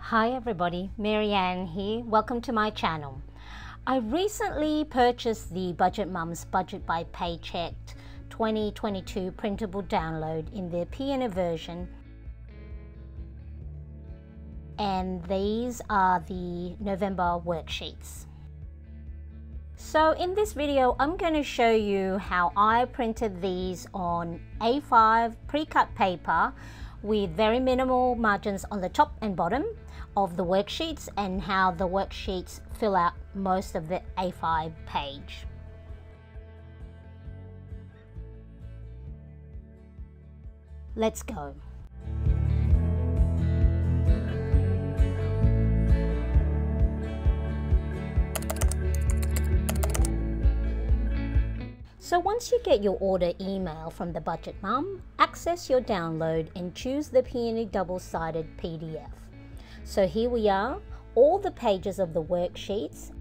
Hi everybody, Mariane here. Welcome to my channel. I recently purchased the Budget Mums Budget by Paycheck 2022 printable download in the piano version. And these are the November worksheets. So in this video, I'm going to show you how I printed these on A5 pre-cut paper with very minimal margins on the top and bottom of the worksheets, and how the worksheets fill out most of the A5 page. Let's go. So once you get your order email from the Budget Mum, access your download and choose the Peony double-sided PDF. So here we are, all the pages of the worksheets.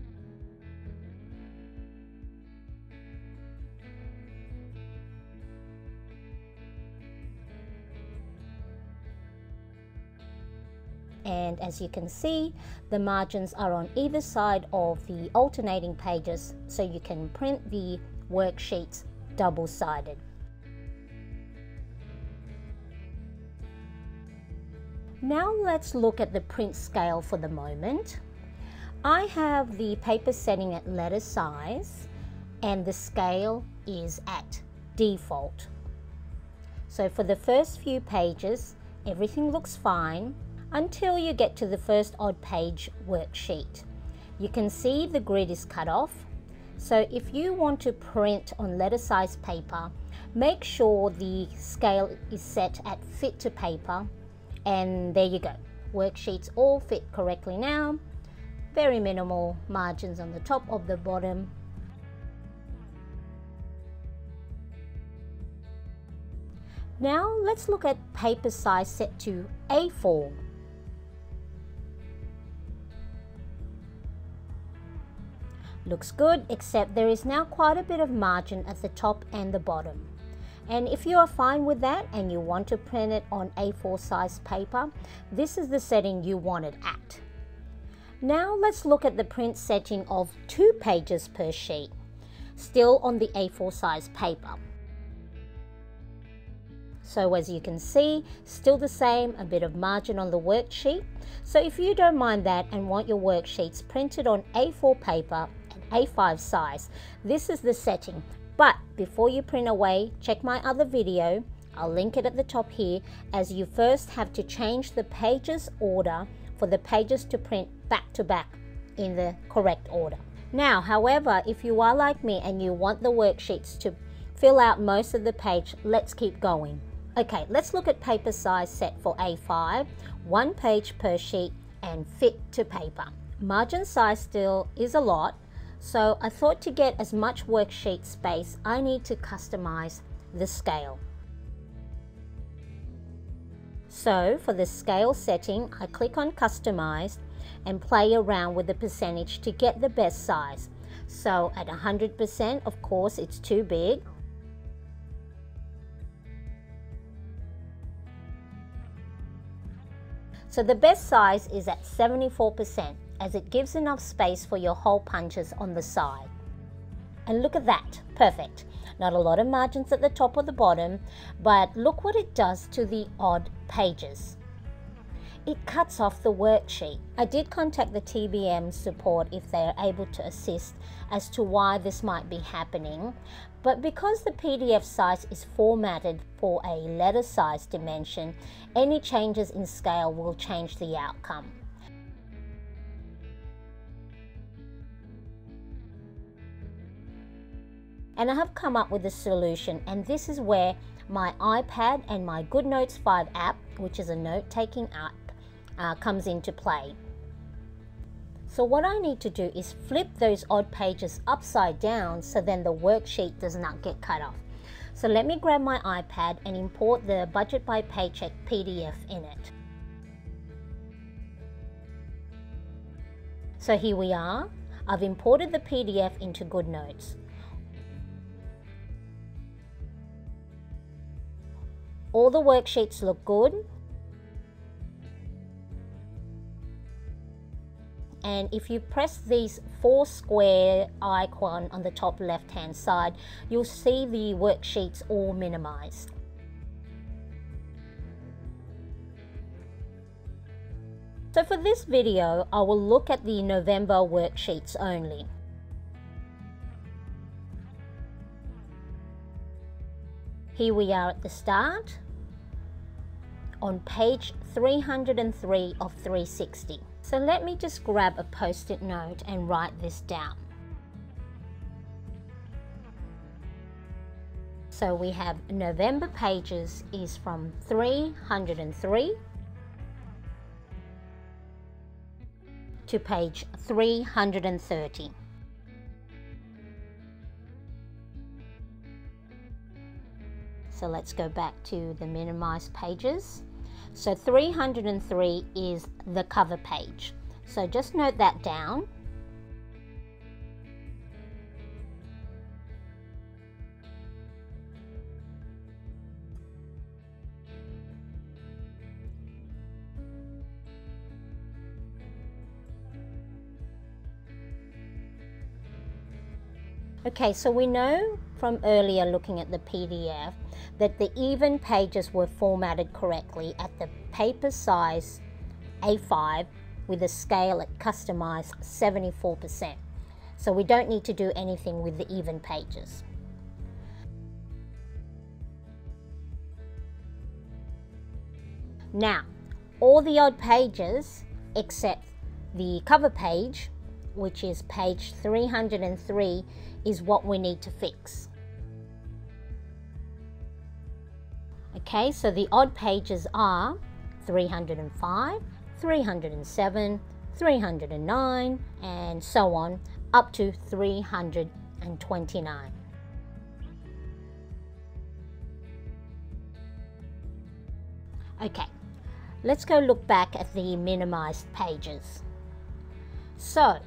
And as you can see, the margins are on either side of the alternating pages, so you can print the worksheets double-sided. Now let's look at the print scale for the moment. I have the paper setting at letter size and the scale is at default. So for the first few pages, everything looks fine until you get to the first odd page worksheet. You can see the grid is cut off. So if you want to print on letter size paper, make sure the scale is set at fit to paper. And there you go, worksheets all fit correctly now. Very minimal margins on the top of the bottom. Now let's look at paper size set to A4. Looks good, except there is now quite a bit of margin at the top and the bottom. And if you are fine with that and you want to print it on A4 size paper, this is the setting you want it at. Now let's look at the print setting of 2 pages per sheet, still on the A4 size paper. So as you can see, still the same, a bit of margin on the worksheet. So if you don't mind that and want your worksheets printed on A4 paper and A5 size, this is the setting. But before you print away, check my other video, I'll link it at the top here, as you first have to change the pages order for the pages to print back to back in the correct order. Now, however, if you are like me and you want the worksheets to fill out most of the page, let's keep going. Okay, let's look at paper size set for A5, 1 page per sheet and fit to paper. Margin size still is a lot. So I thought to get as much worksheet space, I need to customize the scale. So for the scale setting, I click on Customize and play around with the percentage to get the best size. So at 100%, of course, it's too big. So the best size is at 74%. As it gives enough space for your hole punches on the side. And look at that, perfect. Not a lot of margins at the top or the bottom, but look what it does to the odd pages. It cuts off the worksheet. I did contact the TBM support if they are able to assist as to why this might be happening, but because the PDF size is formatted for a letter size dimension, any changes in scale will change the outcome. And I have come up with a solution, and this is where my iPad and my GoodNotes 5 app, which is a note-taking app, comes into play. So what I need to do is flip those odd pages upside down so then the worksheet does not get cut off. So let me grab my iPad and import the Budget by Paycheck PDF in it. So here we are. I've imported the PDF into GoodNotes. All the worksheets look good. and if you press these 4 square icon on the top left hand side, you'll see the worksheets all minimized. So for this video, I will look at the November worksheets only. Here we are at the start, on page 303 of 360. So let me just grab a post-it note and write this down. So we have November pages is from 303 to page 330. So let's go back to the minimized pages. So 303 is the cover page. So just note that down. Okay, so we know from earlier looking at the PDF that the even pages were formatted correctly at the paper size A5 with a scale at customized 74%. So we don't need to do anything with the even pages. Now, all the odd pages except the cover page, which is page 303, is what we need to fix. Okay, so the odd pages are 305, 307, 309, and so on, up to 329. Okay, let's go look back at the minimized pages. So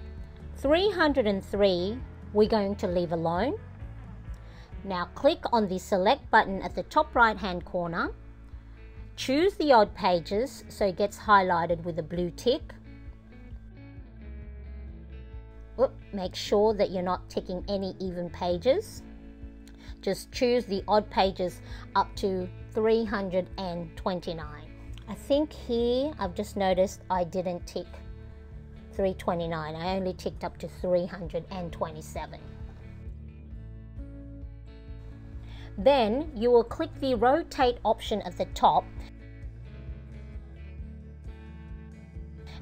303 we're going to leave alone. Now click on the select button at the top right hand corner, choose the odd pages so it gets highlighted with a blue tick. Make sure that you're not ticking any even pages. Just choose the odd pages up to 329. I think here I've just noticed I didn't tick 329. I only ticked up to 327. Then you will click the rotate option at the top,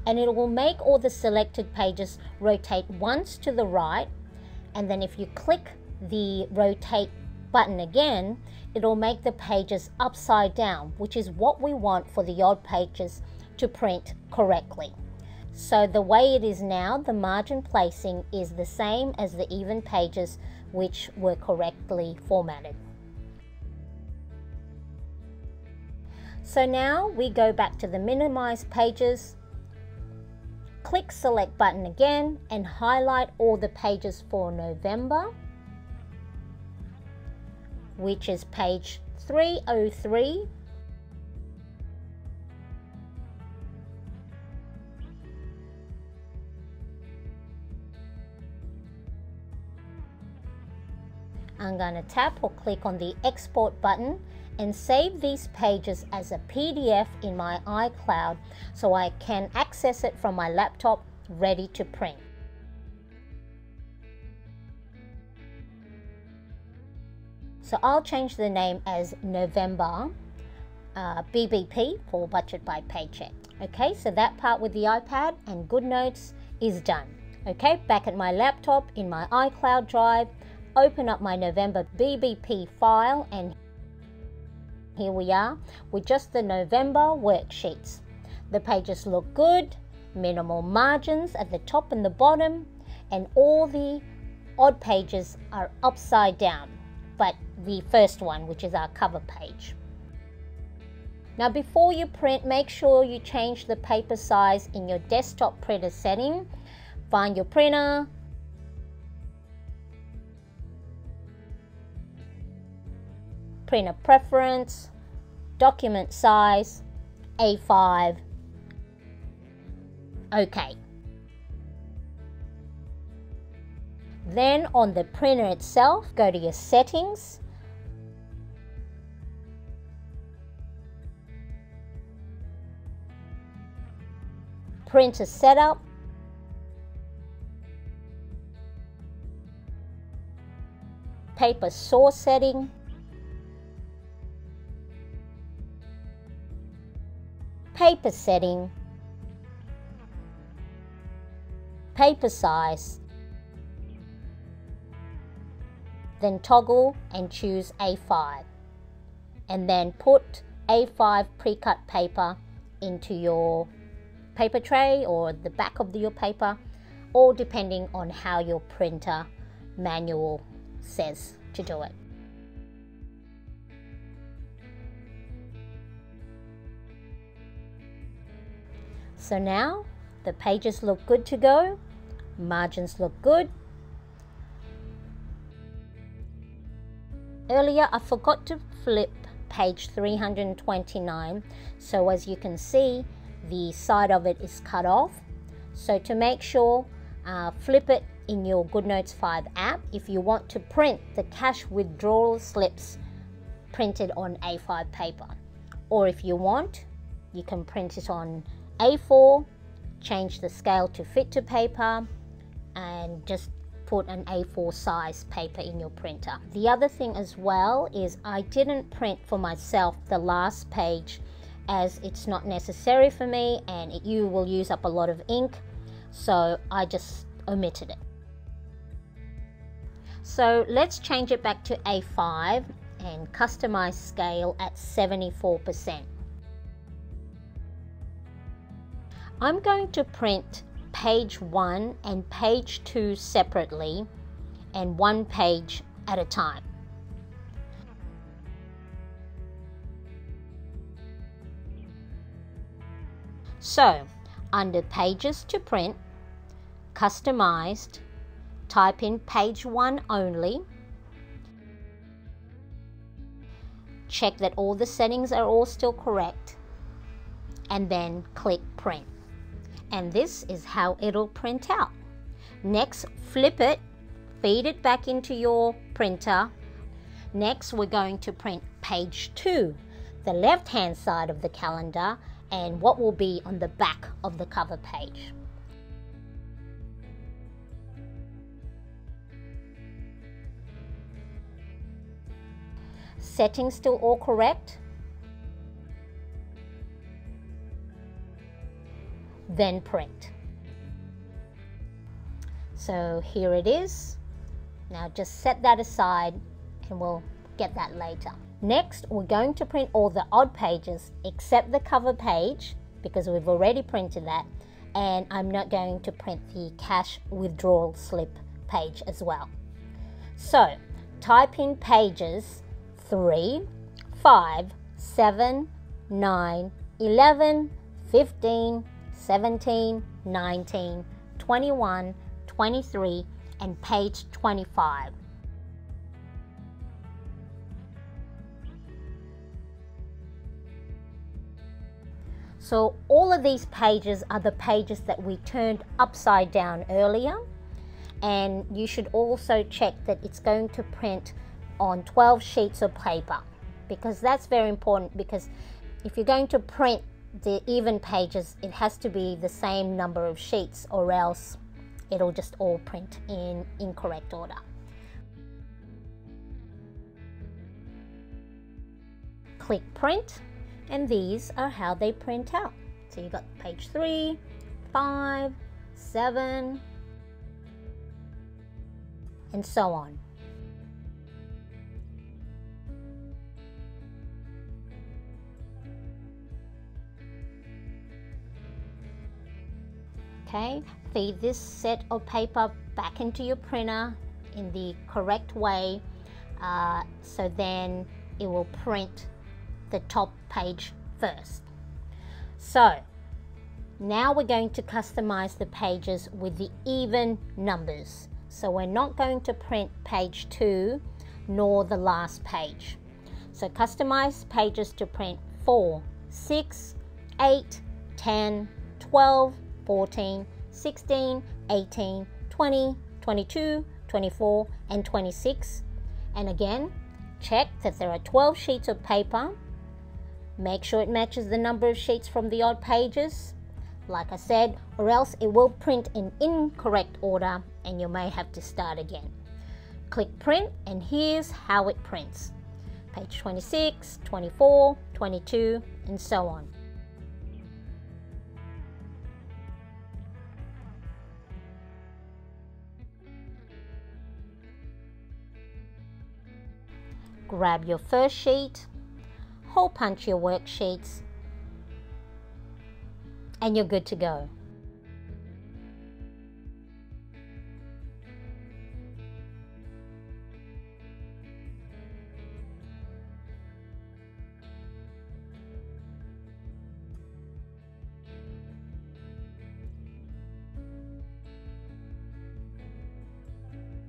and it will make all the selected pages rotate once to the right, and then if you click the rotate button again, it'll make the pages upside down, which is what we want for the odd pages to print correctly. So the way it is now, the margin placing is the same as the even pages, which were correctly formatted. So now we go back to the minimized pages, click select button again, and highlight all the pages for November, which is page 303. I'm going to tap or click on the export button and save these pages as a PDF in my iCloud so I can access it from my laptop ready to print. So I'll change the name as November BBP for Budget by Paycheck. Okay, so that part with the iPad and GoodNotes is done. Okay, back at my laptop in my iCloud drive, open up my November BBP file, and here we are with just the November worksheets. The pages look good, minimal margins at the top and the bottom, and all the odd pages are upside down, but the first one, which is our cover page. Now before you print, make sure you change the paper size in your desktop printer setting. Find your printer, printer preference, document size, A5. Okay. then on the printer itself, go to your settings, printer setup, paper source setting, paper setting, paper size, then toggle and choose A5, and then put A5 pre-cut paper into your paper tray or the back of your paper, or depending on how your printer manual says to do it. So now the pages look good to go, margins look good. Earlier I forgot to flip page 329, so as you can see the side of it is cut off. So to make sure, flip it in your GoodNotes 5 app if you want to print the cash withdrawal slips printed on A5 paper, or if you want, you can print it on A4, change the scale to fit to paper, and just put an A4 size paper in your printer. The other thing as well is I didn't print for myself the last page, as it's not necessary for me and you will use up a lot of ink, so I just omitted it. So let's change it back to A5 and customize scale at 74%. I'm going to print page 1 and page 2 separately and one page at a time. So under pages to print, customized, type in page 1 only, check that all the settings are all still correct, and then click print. And this is how it'll print out. Next, flip it, feed it back into your printer. Next, we're going to print page 2, the left hand side of the calendar, and what will be on the back of the cover page. Settings still all correct? Then print. So here it is. Now just set that aside and we'll get that later. Next, we're going to print all the odd pages except the cover page, because we've already printed that, and I'm not going to print the cash withdrawal slip page as well. So type in pages 3, 5, 7, 9, 11, 15, 17, 19, 21, 23, and page 25. So all of these pages are the pages that we turned upside down earlier, and you should also check that it's going to print on 12 sheets of paper, because that's very important, because if you're going to print the even pages, it has to be the same number of sheets, or else it'll just all print in incorrect order. Click print, and these are how they print out. So you got page 3, 5, 7, and so on. Okay, feed this set of paper back into your printer in the correct way, so then it will print the top page first. So now we're going to customize the pages with the even numbers. So we're not going to print page 2 nor the last page. So customize pages to print 4, 6, 8, 10, 12, 14, 16, 18, 20, 22, 24, and 26. And again, check that there are 12 sheets of paper. Make sure it matches the number of sheets from the odd pages, like I said, or else it will print in incorrect order and you may have to start again. Click print and here's how it prints. Page 26, 24, 22, and so on. Grab your first sheet, hole punch your worksheets, and you're good to go.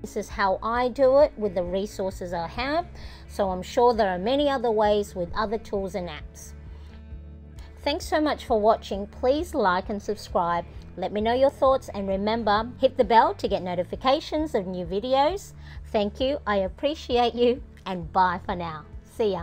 This is how I do it with the resources I have, so I'm sure there are many other ways with other tools and apps. Thanks so much for watching. Please like and subscribe. Let me know your thoughts and remember, hit the bell to get notifications of new videos. Thank you, I appreciate you, and bye for now. See ya.